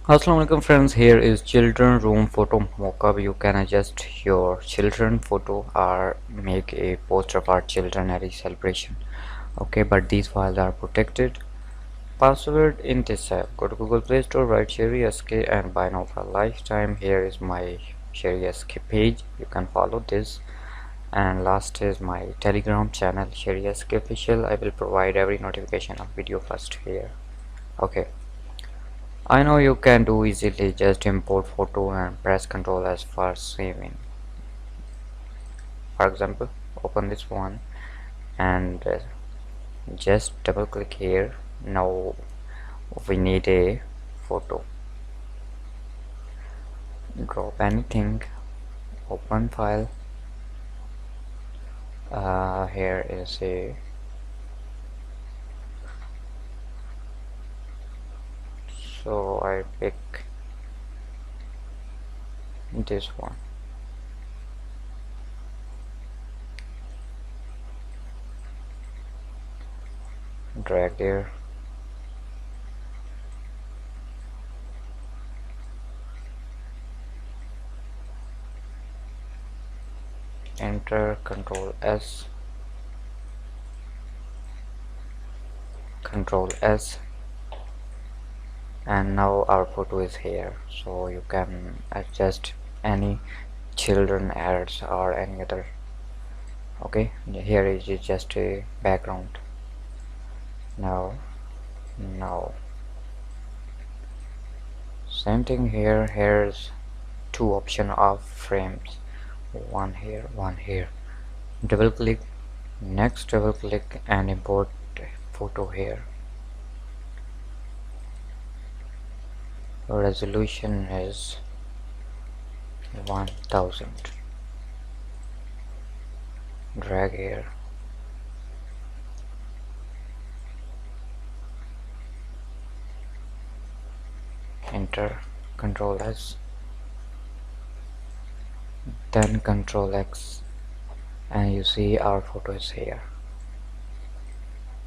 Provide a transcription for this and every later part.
Assalamualaikum friends, here is children room photo mockup. You can adjust your children photo or make a poster of our children at a celebration. Okay, but these files are protected. Password in this app. Go to Google Play Store, write Sheri SK and buy now for a lifetime. Here is my Sheri SK page. You can follow this. And last is my Telegram channel, Sheri SK official. I will provide every notification of video first here. Okay. I know you can do easily, just import photo and press Ctrl S for saving. For example, open this one and just double click here. Now we need a photo. Drop anything, open file. Here is a so I pick this one. Drag there. Enter Ctrl S. Ctrl S. And now our photo is here, so you can adjust any children ads or any other. Okay, here is just a background. Now same thing here. Here's two option of frames, one here, one here. Double click, next double click and import photo here. Resolution is 1000. Drag here. Enter Ctrl S, then Ctrl X, and you see our photo is here.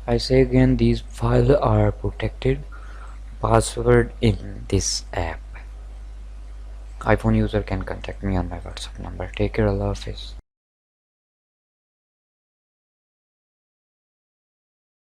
I say again, these files are protected. Password in this app. iPhone user can contact me on my WhatsApp number. Take care, Allah Hafiz.